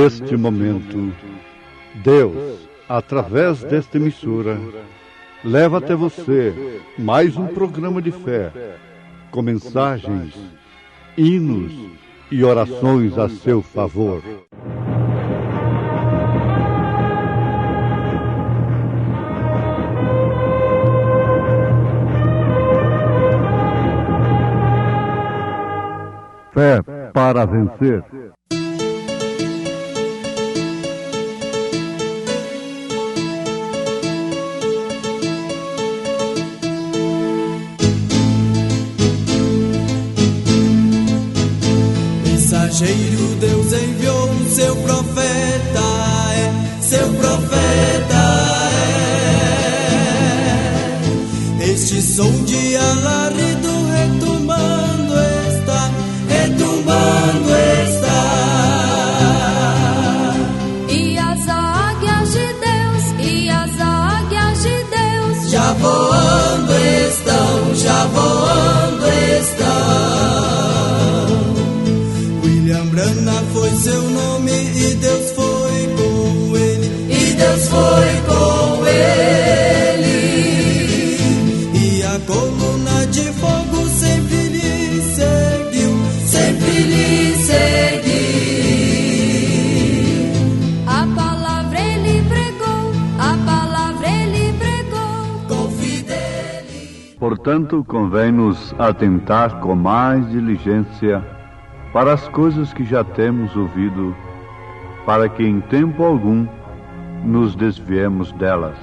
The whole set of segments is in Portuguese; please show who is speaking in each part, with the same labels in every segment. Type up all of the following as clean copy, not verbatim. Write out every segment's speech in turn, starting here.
Speaker 1: neste momento, Deus, através desta emissora, leva até você mais um programa de fé, com mensagens, hinos e orações a seu favor. Fé para vencer.
Speaker 2: Mensageiro, Deus enviou o seu profeta, seu profeta é. Este som de alarido retumbando está, retumbando está.
Speaker 3: E as águias de Deus, e as águias de Deus
Speaker 2: já voando estão, já voando estão. Brana foi seu nome e Deus foi com ele, e Deus foi com ele. E a coluna de fogo sempre lhe seguiu, sempre lhe seguiu.
Speaker 3: A palavra ele pregou, a palavra ele pregou
Speaker 2: com fidelidade.
Speaker 1: Portanto, convém-nos atentar com mais diligência para as coisas que já temos ouvido, para que em tempo algum nos desviemos delas.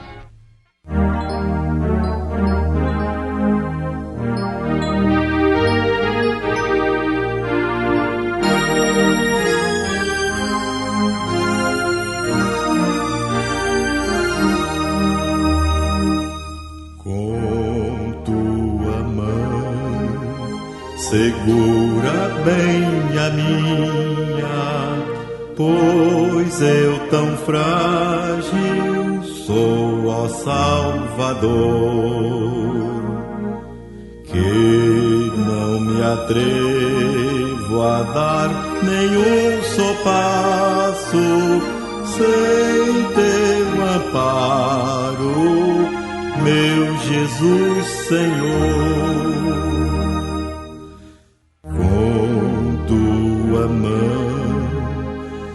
Speaker 4: Com tua mão segura bem a minha, pois eu tão frágil sou, ó Salvador, que não me atrevo a dar nenhum só passo sem teu amparo, meu Jesus Senhor.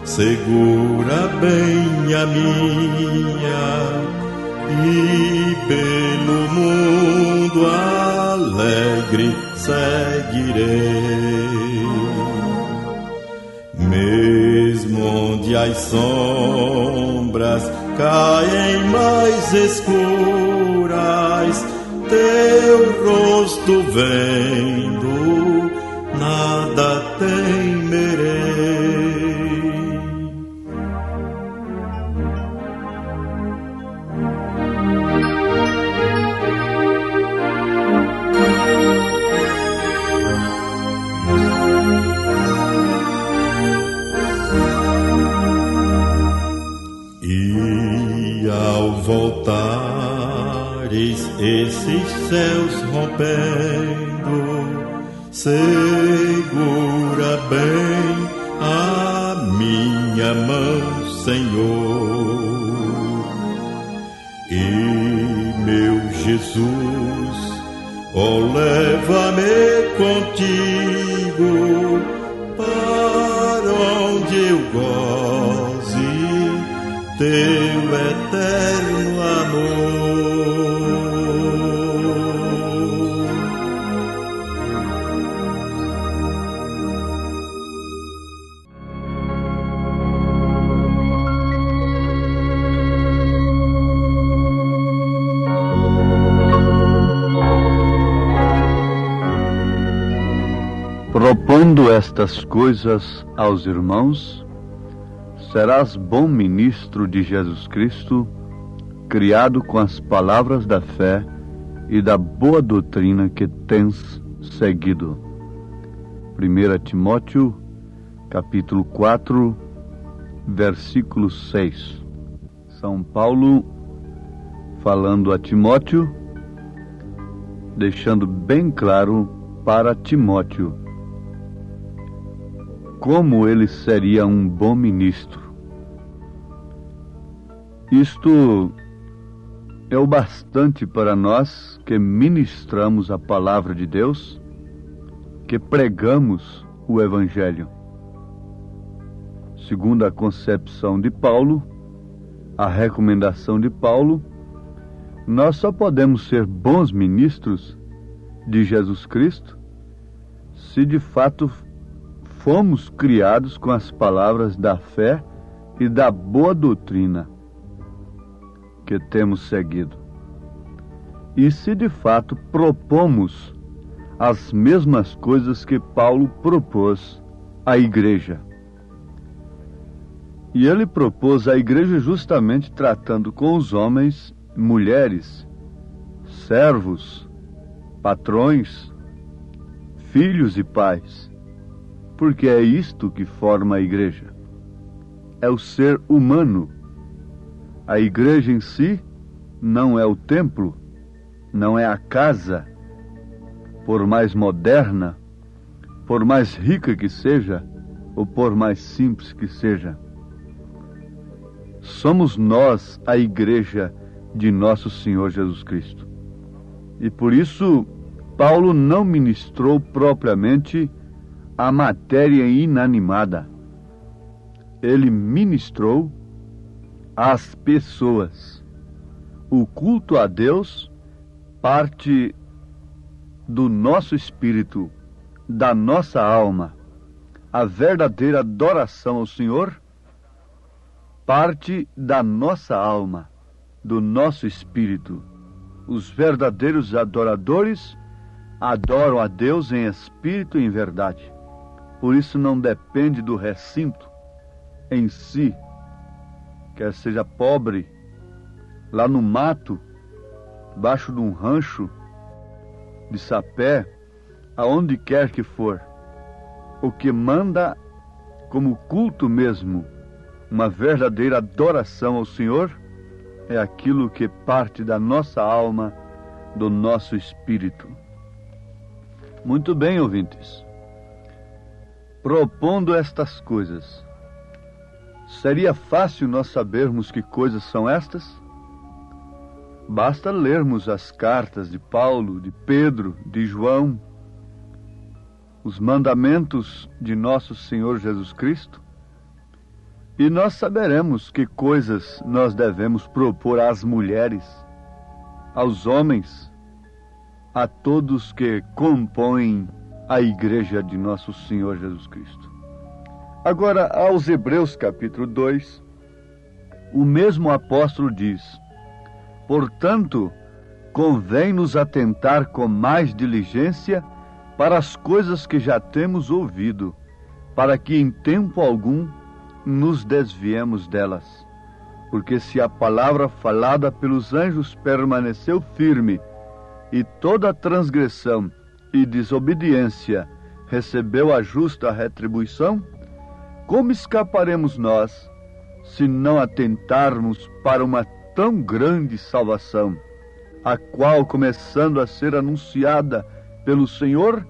Speaker 4: Segura bem a minha e pelo mundo alegre seguirei. Mesmo onde as sombras caem mais escuras, teu rosto vendo, nada temerei. Voltares esses céus rompendo, segura bem a minha mão, Senhor. E meu Jesus, ó, leva-me contigo para onde eu goze teu eterno amor.
Speaker 1: Propondo estas coisas aos irmãos, serás bom ministro de Jesus Cristo, criado com as palavras da fé e da boa doutrina que tens seguido. 1 Timóteo, capítulo 4, versículo 6. São Paulo falando a Timóteo, deixando bem claro para Timóteo como ele seria um bom ministro. Isto é o bastante para nós que ministramos a palavra de Deus, que pregamos o Evangelho. Segundo a concepção de Paulo, a recomendação de Paulo, nós só podemos ser bons ministros de Jesus Cristo se de fato fomos criados com as palavras da fé e da boa doutrina que temos seguido. E se de fato propomos as mesmas coisas que Paulo propôs à igreja. E ele propôs à igreja justamente tratando com os homens, mulheres, servos, patrões, filhos e pais, porque é isto que forma a igreja. É o ser humano. A igreja em si não é o templo, não é a casa, por mais moderna, por mais rica que seja, ou por mais simples que seja. Somos nós a igreja de nosso Senhor Jesus Cristo. E por isso, Paulo não ministrou propriamente a matéria inanimada. Ele ministrou às pessoas. O culto a Deus parte do nosso espírito, da nossa alma. A verdadeira adoração ao Senhor parte da nossa alma, do nosso espírito. Os verdadeiros adoradores adoram a Deus em espírito e em verdade. Por isso não depende do recinto em si, quer seja pobre, lá no mato, debaixo de um rancho de sapé, aonde quer que for. O que manda como culto mesmo, uma verdadeira adoração ao Senhor, é aquilo que parte da nossa alma, do nosso espírito. Muito bem, ouvintes. Propondo estas coisas, seria fácil nós sabermos que coisas são estas? Basta lermos as cartas de Paulo, de Pedro, de João, os mandamentos de nosso Senhor Jesus Cristo, e nós saberemos que coisas nós devemos propor às mulheres, aos homens, a todos que compõem a igreja de nosso Senhor Jesus Cristo. Agora, aos Hebreus capítulo 2, o mesmo apóstolo diz: portanto, convém-nos atentar com mais diligência para as coisas que já temos ouvido, para que em tempo algum nos desviemos delas. Porque se a palavra falada pelos anjos permaneceu firme, e toda transgressão e desobediência recebeu a justa retribuição, como escaparemos nós, se não atentarmos para uma tão grande salvação, a qual, começando a ser anunciada pelo Senhor,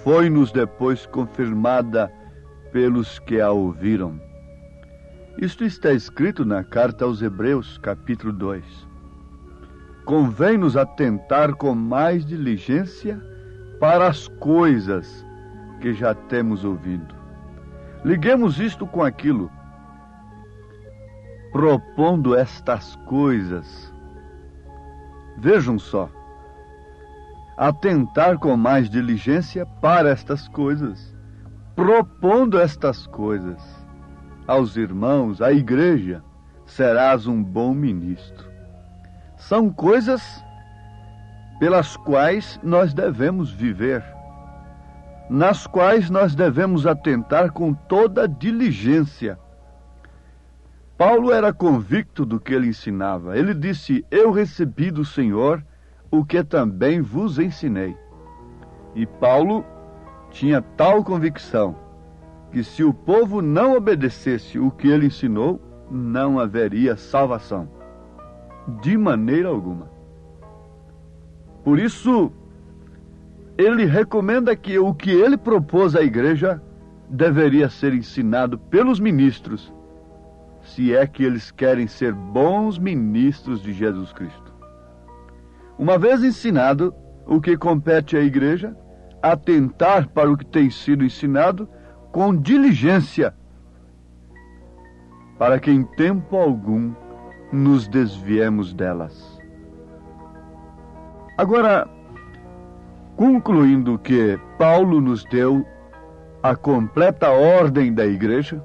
Speaker 1: foi-nos depois confirmada pelos que a ouviram? Isto está escrito na carta aos Hebreus, capítulo 2. Convém-nos atentar com mais diligência para as coisas que já temos ouvido. Liguemos isto com aquilo. Propondo estas coisas. Vejam só. Atentar com mais diligência para estas coisas. Propondo estas coisas aos irmãos, à igreja, serás um bom ministro. São coisas pelas quais nós devemos viver, nas quais nós devemos atentar com toda diligência. Paulo era convicto do que ele ensinava. Ele disse: eu recebi do Senhor o que também vos ensinei. E Paulo tinha tal convicção que se o povo não obedecesse o que ele ensinou, não haveria salvação, de maneira alguma. Por isso, ele recomenda que o que ele propôs à igreja deveria ser ensinado pelos ministros, se é que eles querem ser bons ministros de Jesus Cristo. Uma vez ensinado o que compete à igreja, atentar para o que tem sido ensinado com diligência, para que em tempo algum nos desviemos delas. Agora, concluindo que Paulo nos deu a completa ordem da igreja,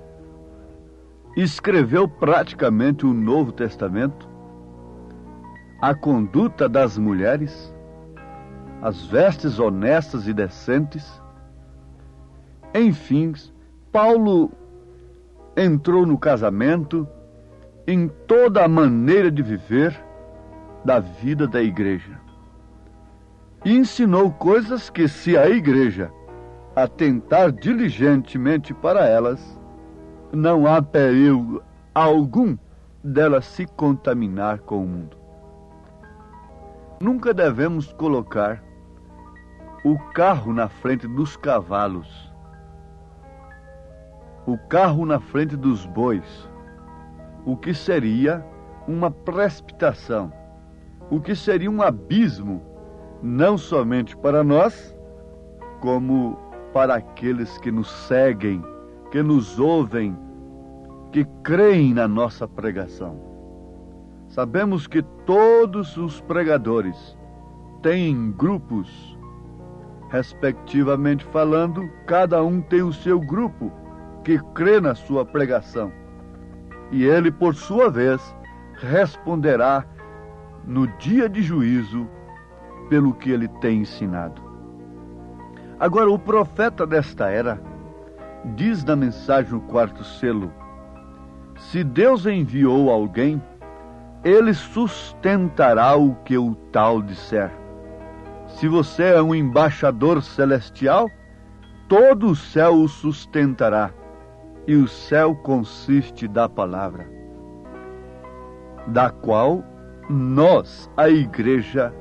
Speaker 1: escreveu praticamente o Novo Testamento, a conduta das mulheres, as vestes honestas e decentes. Enfim, Paulo entrou no casamento, em toda a maneira de viver da vida da igreja. E ensinou coisas que, se a igreja atentar diligentemente para elas, não há perigo algum dela se contaminar com o mundo. Nunca devemos colocar o carro na frente dos cavalos, o carro na frente dos bois, o que seria uma precipitação, o que seria um abismo, não somente para nós, como para aqueles que nos seguem, que nos ouvem, que creem na nossa pregação. Sabemos que todos os pregadores têm grupos, respectivamente falando, cada um tem o seu grupo que crê na sua pregação. E ele, por sua vez, responderá no dia de juízo pelo que ele tem ensinado. Agora, o profeta desta era diz na mensagem no 4º selo: se Deus enviou alguém, ele sustentará o que o tal disser. Se você é um embaixador celestial, todo o céu o sustentará. E o céu consiste da palavra, da qual nós, a igreja,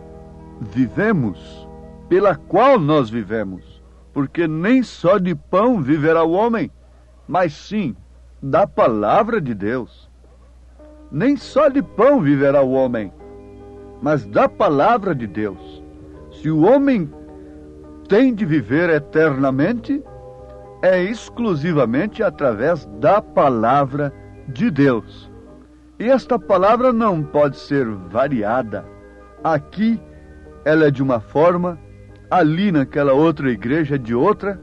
Speaker 1: vivemos, pela qual nós vivemos. Porque nem só de pão viverá o homem, mas sim da palavra de Deus. Nem só de pão viverá o homem, mas da palavra de Deus. Se o homem tem de viver eternamente, é exclusivamente através da palavra de Deus. E esta palavra não pode ser variada. Aqui ela é de uma forma, ali naquela outra igreja é de outra,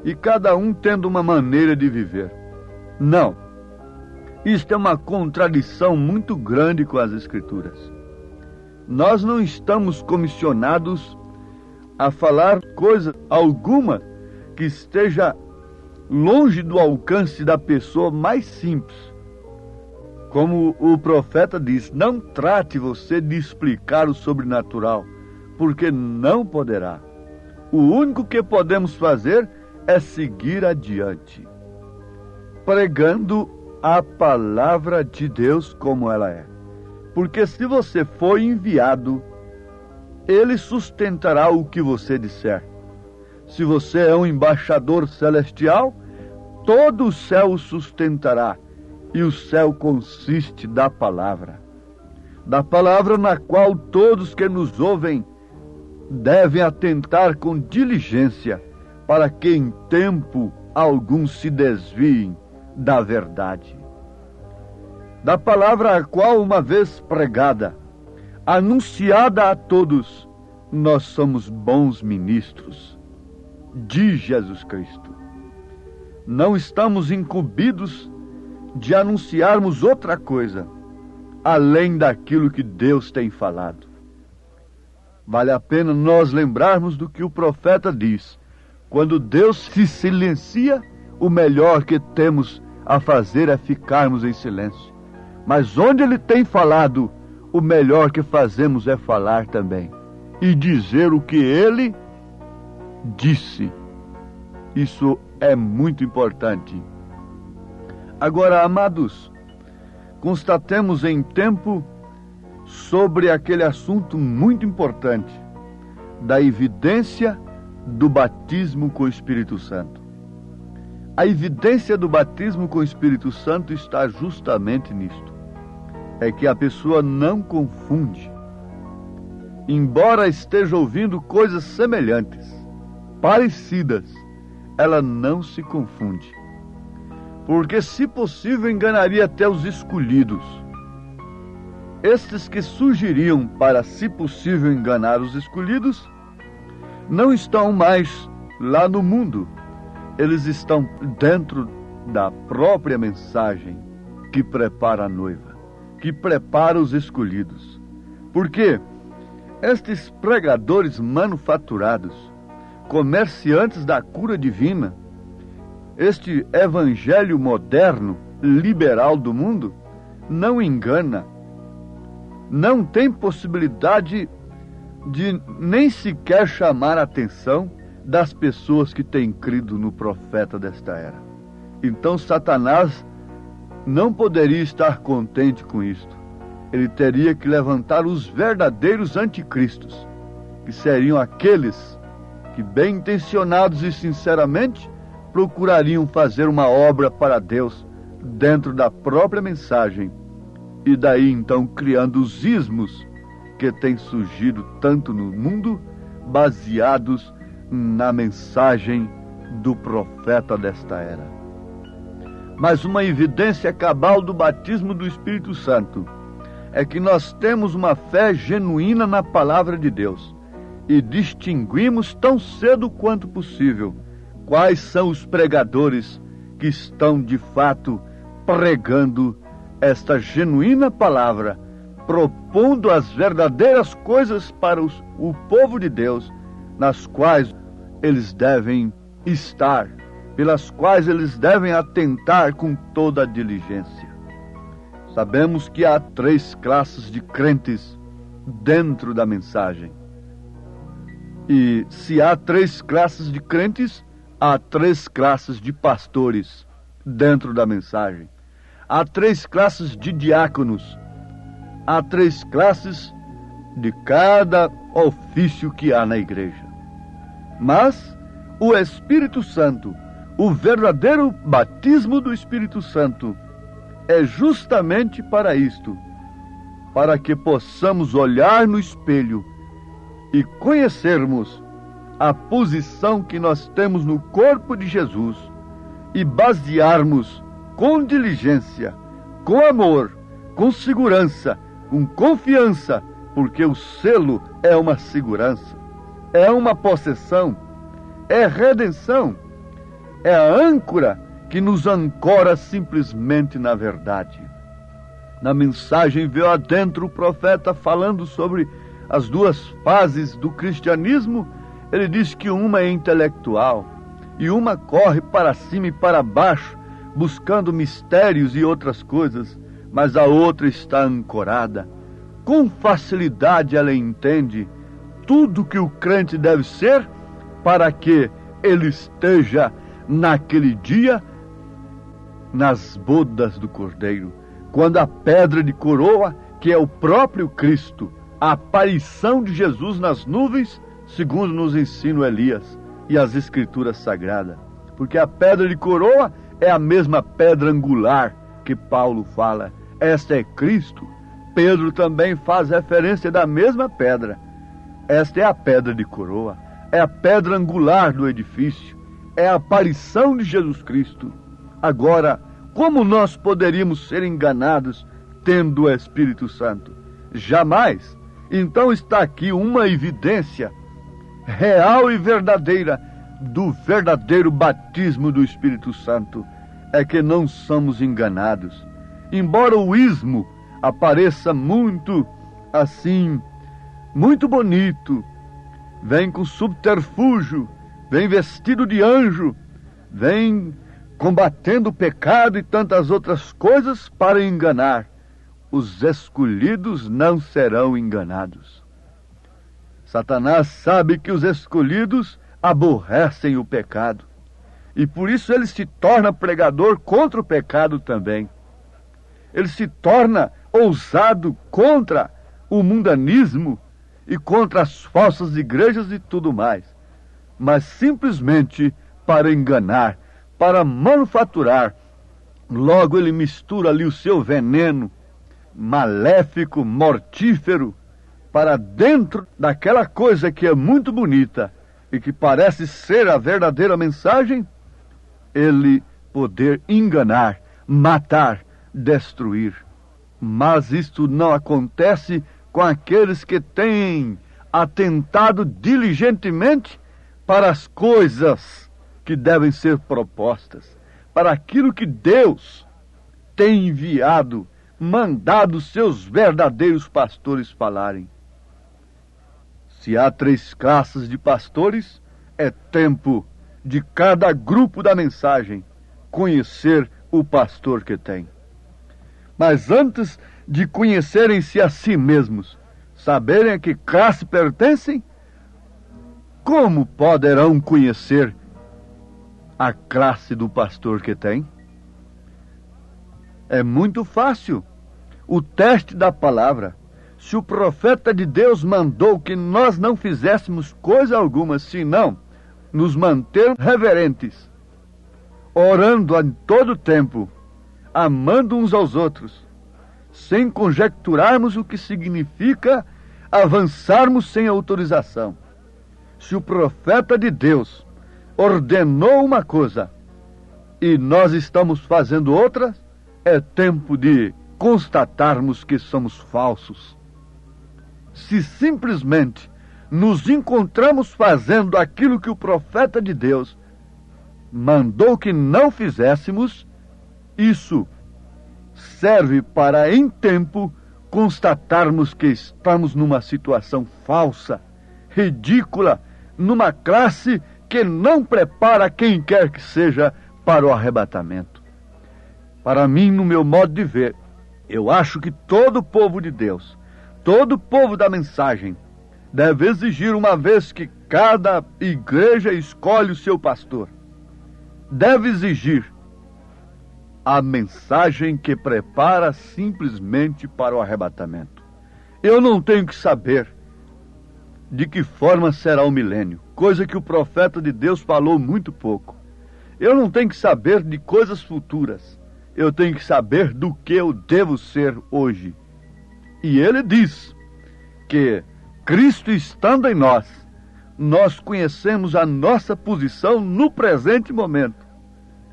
Speaker 1: e cada um tendo uma maneira de viver. Não. Isto é uma contradição muito grande com as Escrituras. Nós não estamos comissionados a falar coisa alguma que esteja longe do alcance da pessoa mais simples. Como o profeta diz, não trate você de explicar o sobrenatural, porque não poderá. O único que podemos fazer é seguir adiante, pregando a palavra de Deus como ela é. Porque se você for enviado, ele sustentará o que você disser. Se você é um embaixador celestial, todo o céu o sustentará. E o céu consiste da palavra na qual todos que nos ouvem devem atentar com diligência, para que em tempo algum se desviem da verdade. Da palavra a qual, uma vez pregada, anunciada a todos, nós somos bons ministros de Jesus Cristo. Não estamos incumbidos de anunciarmos outra coisa, além daquilo que Deus tem falado. Vale a pena nós lembrarmos do que o profeta diz: quando Deus se silencia, o melhor que temos a fazer é ficarmos em silêncio. Mas onde Ele tem falado, o melhor que fazemos é falar também, e dizer o que Ele disse. Isso é muito importante. Agora, amados, constatemos em tempo sobre aquele assunto muito importante da evidência do batismo com o Espírito Santo. A evidência do batismo com o Espírito Santo está justamente nisto. É que a pessoa não confunde. Embora esteja ouvindo coisas semelhantes, parecidas, ela não se confunde. Porque, se possível, enganaria até os escolhidos. Estes que surgiriam para, se possível, enganar os escolhidos, não estão mais lá no mundo. Eles estão dentro da própria mensagem que prepara a noiva, que prepara os escolhidos. Porque estes pregadores manufaturados, comerciantes da cura divina, este evangelho moderno, liberal do mundo, não engana, não tem possibilidade de nem sequer chamar a atenção das pessoas que têm crido no profeta desta era. Então Satanás não poderia estar contente com isto. Ele teria que levantar os verdadeiros anticristos, que seriam aqueles que, bem intencionados e sinceramente, procurariam fazer uma obra para Deus dentro da própria mensagem, e daí então criando os ismos que têm surgido tanto no mundo, baseados na mensagem do profeta desta era. Mas uma evidência cabal do batismo do Espírito Santo é que nós temos uma fé genuína na palavra de Deus e distinguimos tão cedo quanto possível quais são os pregadores que estão de fato pregando esta genuína palavra, propondo as verdadeiras coisas para o povo de Deus, nas quais eles devem estar, pelas quais eles devem atentar com toda a diligência. Sabemos que há 3 classes de crentes dentro da mensagem. E se há 3 classes de crentes, há 3 classes de pastores dentro da mensagem. Há 3 classes de diáconos. Há 3 classes de cada ofício que há na igreja. Mas o Espírito Santo, o verdadeiro batismo do Espírito Santo, é justamente para isto, para que possamos olhar no espelho e conhecermos a posição que nós temos no corpo de Jesus e basearmos com diligência, com amor, com segurança, com confiança, porque o selo é uma segurança, é uma possessão, é redenção, é a âncora que nos ancora simplesmente na verdade. Na mensagem veio adentro o profeta falando sobre as 2 fases do cristianismo. Ele diz que uma é intelectual e uma corre para cima e para baixo, buscando mistérios e outras coisas, mas a outra está ancorada. Com facilidade ela entende tudo que o crente deve ser para que ele esteja naquele dia nas bodas do Cordeiro, quando a pedra de coroa, que é o próprio Cristo, a aparição de Jesus nas nuvens, segundo nos ensina Elias e as Escrituras Sagradas. Porque a pedra de coroa é a mesma pedra angular que Paulo fala. Esta é Cristo. Pedro também faz referência da mesma pedra. Esta é a pedra de coroa, é a pedra angular do edifício, é a aparição de Jesus Cristo. Agora, como nós poderíamos ser enganados tendo o Espírito Santo? Jamais. Então está aqui uma evidência real e verdadeira do verdadeiro batismo do Espírito Santo. É que não somos enganados. Embora o ismo apareça muito assim, muito bonito, vem com subterfúgio, vem vestido de anjo, vem combatendo o pecado e tantas outras coisas para enganar. Os escolhidos não serão enganados. Satanás sabe que os escolhidos aborrecem o pecado, e por isso ele se torna pregador contra o pecado também. Ele se torna ousado contra o mundanismo e contra as falsas igrejas e tudo mais, mas simplesmente para enganar
Speaker 5: para manufaturar. Logo ele mistura ali o seu veneno maléfico, mortífero, para dentro daquela coisa que é muito bonita e que parece ser a verdadeira mensagem, ele poder enganar, matar, destruir. Mas isto não acontece com aqueles que têm atentado diligentemente para as coisas que devem ser propostas, para aquilo que Deus tem enviado, mandado seus verdadeiros pastores falarem. Se há 3 classes de pastores, é tempo de cada grupo da mensagem conhecer o pastor que tem. Mas antes de conhecerem-se a si mesmos, saberem a que classe pertencem, como poderão conhecer a classe do pastor que tem? É muito fácil. O teste da palavra. Se o profeta de Deus mandou que nós não fizéssemos coisa alguma, senão nos manter reverentes, orando em todo tempo, amando uns aos outros, sem conjecturarmos o que significa avançarmos sem autorização. Se o profeta de Deus ordenou uma coisa e nós estamos fazendo outra, é tempo de constatarmos que somos falsos. Se simplesmente nos encontramos fazendo aquilo que o profeta de Deus mandou que não fizéssemos, isso serve para, em tempo, constatarmos que estamos numa situação falsa, ridícula, numa classe que não prepara quem quer que seja para o arrebatamento. Para mim, no meu modo de ver, eu acho que todo o povo de Deus, todo o povo da mensagem, deve exigir, uma vez que cada igreja escolhe o seu pastor, deve exigir a mensagem que prepara simplesmente para o arrebatamento. Eu não tenho que saber de que forma será o milênio, coisa que o profeta de Deus falou muito pouco. Eu não tenho que saber de coisas futuras. Eu tenho que saber do que eu devo ser hoje. E ele diz que, Cristo estando em nós, nós conhecemos a nossa posição no presente momento.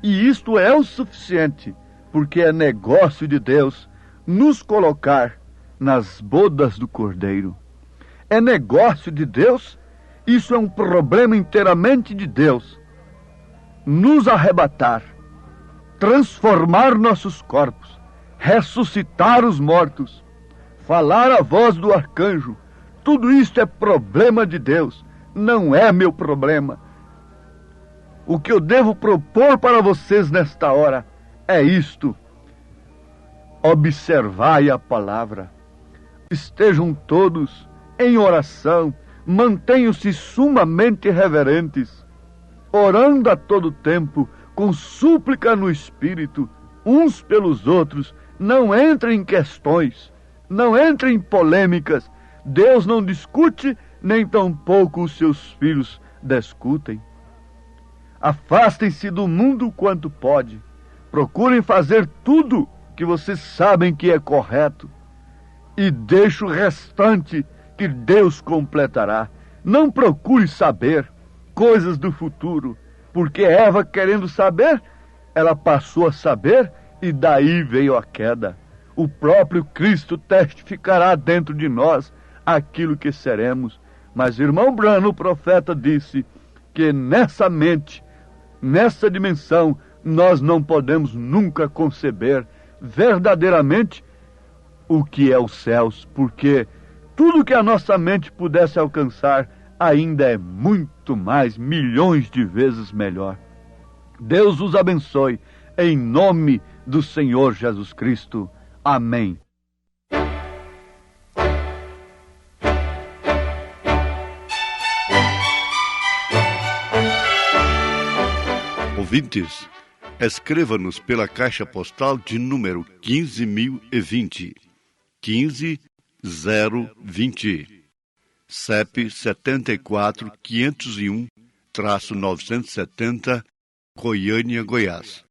Speaker 5: E isto é o suficiente, porque é negócio de Deus nos colocar nas bodas do Cordeiro. É negócio de Deus, isso é um problema inteiramente de Deus. Nos arrebatar, transformar nossos corpos, ressuscitar os mortos, falar a voz do arcanjo, tudo isto é problema de Deus, não é meu problema. O que eu devo propor para vocês nesta hora é isto: observai a palavra, estejam todos em oração, mantenham-se sumamente reverentes, orando a todo tempo, com súplica no Espírito, uns pelos outros. Não entrem em questões, não entrem em polêmicas. Deus não discute, nem tampouco os seus filhos discutem. Afastem-se do mundo quanto pode. Procurem fazer tudo que vocês sabem que é correto. E deixe o restante que Deus completará. Não procure saber coisas do futuro, porque Eva, querendo saber, ela passou a saber e daí veio a queda. O próprio Cristo testificará dentro de nós aquilo que seremos. Mas irmão Branham, o profeta, disse que nessa mente, nessa dimensão, nós não podemos nunca conceber verdadeiramente o que é os céus, porque tudo que a nossa mente pudesse alcançar ainda é muito mais, milhões de vezes melhor. Deus os abençoe, em nome do Senhor Jesus Cristo. Amém.
Speaker 1: Ouvintes, escreva-nos pela caixa postal de número 15.020, 15020, CEP 74 501-970, Goiânia, Goiás.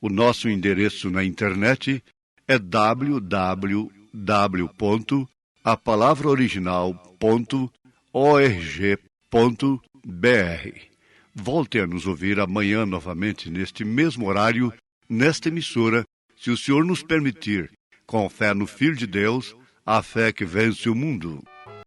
Speaker 1: O nosso endereço na internet é www.apalavraoriginal.org.br. Volte a nos ouvir amanhã novamente, neste mesmo horário, nesta emissora, se o Senhor nos permitir, com fé no Filho de Deus, a fé que vence o mundo.